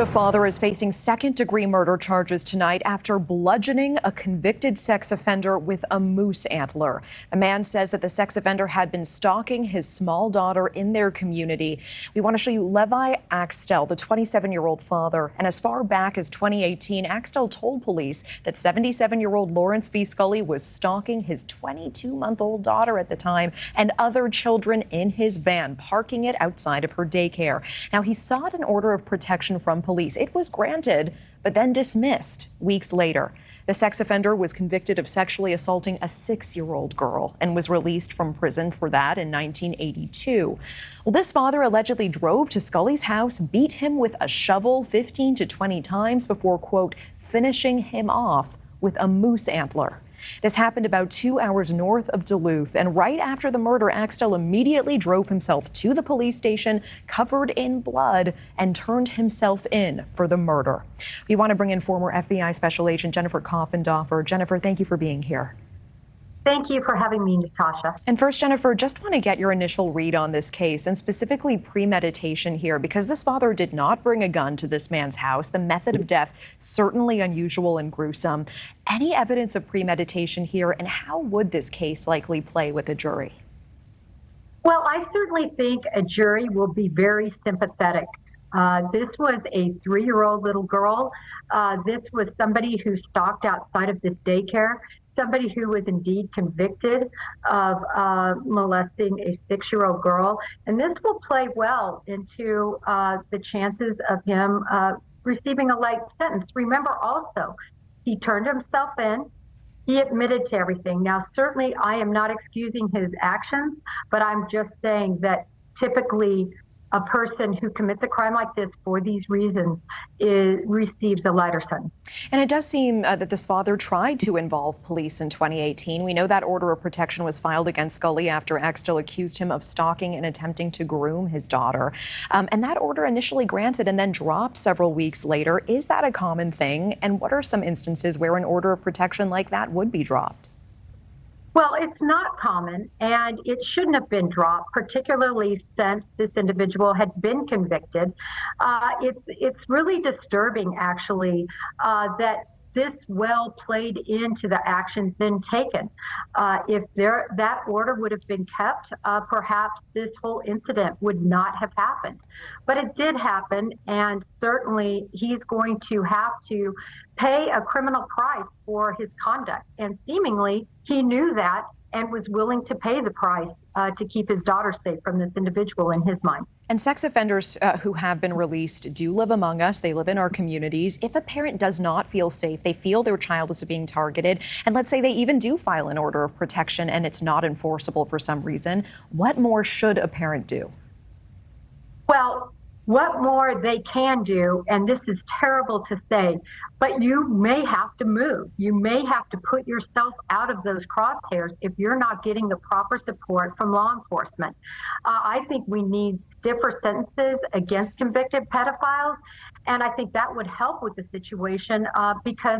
Florida father is facing second-degree murder charges tonight after bludgeoning a convicted sex offender with a moose antler. The man says that the sex offender had been stalking his small daughter in their community. We want to show you Levi Axtell, the 27-year-old father. And as far back as 2018, Axtell told police that 77-year-old Lawrence V. Scully was stalking his 22-month-old daughter at the time and other children in his van, parking it outside of her daycare. Now, he sought an order of protection from police. It was granted, but then dismissed weeks later. The sex offender was convicted of sexually assaulting a 6-year-old girl and was released from prison for that in 1982. Well, this father allegedly drove to Scully's house, beat him with a shovel 15 to 20 times before, quote, finishing him off with a moose antler. This happened about 2 hours north of Duluth, and right after the murder, Axtell immediately drove himself to the police station covered in blood and turned himself in for the murder. We want to bring in former FBI Special Agent Jennifer Coffindoffer. Jennifer, thank you for being here. Thank you for having me, Natasha. And first, Jennifer, just want to get your initial read on this case and specifically premeditation here, because this father did not bring a gun to this man's house. The method of death certainly unusual and gruesome. Any evidence of premeditation here, and how would this case likely play with a jury? Well, I certainly think a jury will be very sympathetic. This was a 3-year-old little girl. This was somebody who stalked outside of this daycare. Somebody who was indeed convicted of molesting a 6-year-old girl. And this will play well into the chances of him receiving a light sentence. Remember also, he turned himself in. He admitted to everything. Now, certainly I am not excusing his actions, but I'm just saying that typically a person who commits a crime like this for these reasons receives a lighter sentence. And it does seem that this father tried to involve police in 2018. We know that order of protection was filed against Scully after Axtell accused him of stalking and attempting to groom his daughter. And that order initially granted and then dropped several weeks later. Is that a common thing? And what are some instances where an order of protection like that would be dropped? Well, it's not common, and it shouldn't have been dropped, particularly since this individual had been convicted. It's really disturbing, actually, that this well played into the actions then taken. If that order would have been kept, perhaps this whole incident would not have happened. But it did happen, and certainly he's going to have to pay a criminal price for his conduct. And seemingly he knew that and was willing to pay the price to keep his daughter safe from this individual in his mind. And sex offenders who have been released do live among us. They live in our communities. If a parent does not feel safe, they feel their child is being targeted, and let's say they even do file an order of protection and it's not enforceable for some reason, what more should a parent do? Well, what more they can do, and this is terrible to say, but you may have to move. You may have to put yourself out of those crosshairs if you're not getting the proper support from law enforcement. I think we need stiffer sentences against convicted pedophiles, and I think that would help with the situation because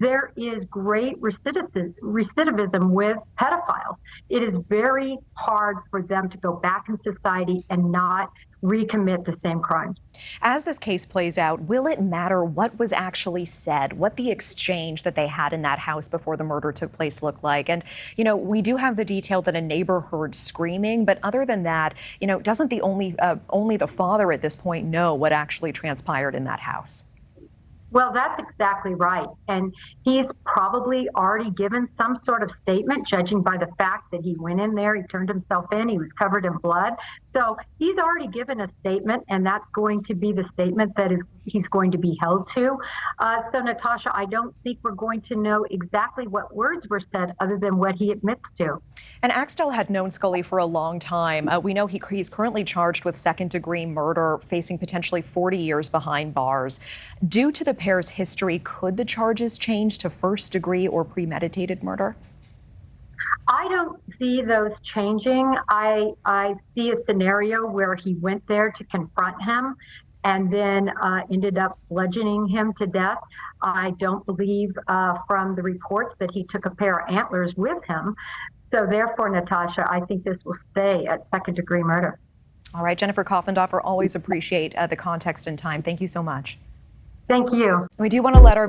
there is great recidivism with pedophiles. It is very hard for them to go back in society and not recommit the same crimes. As this case plays out, will it matter what was actually said, what the exchange that they had in that house before the murder took place looked like? And, you know, we do have the detail that a neighbor heard screaming, but other than that, you know, doesn't the only the father at this point know what actually transpired in that house? Well, that's exactly right. And he's probably already given some sort of statement, judging by the fact that he went in there, he turned himself in, he was covered in blood. So he's already given a statement, and that's going to be the statement that he's going to be held to. So, Natasha, I don't think we're going to know exactly what words were said other than what he admits to. And Axtell had known Scully for a long time. We know he's currently charged with second-degree murder, facing potentially 40 years behind bars. Due to the pair's history, could the charges change to first-degree or premeditated murder? I don't see those changing. I see a scenario where he went there to confront him and then ended up bludgeoning him to death. I don't believe from the reports that he took a pair of antlers with him. So therefore, Natasha, I think this will stay at second-degree murder. All right, Jennifer Coffindoffer, always appreciate the context and time. Thank you so much. Thank you. We do want to let our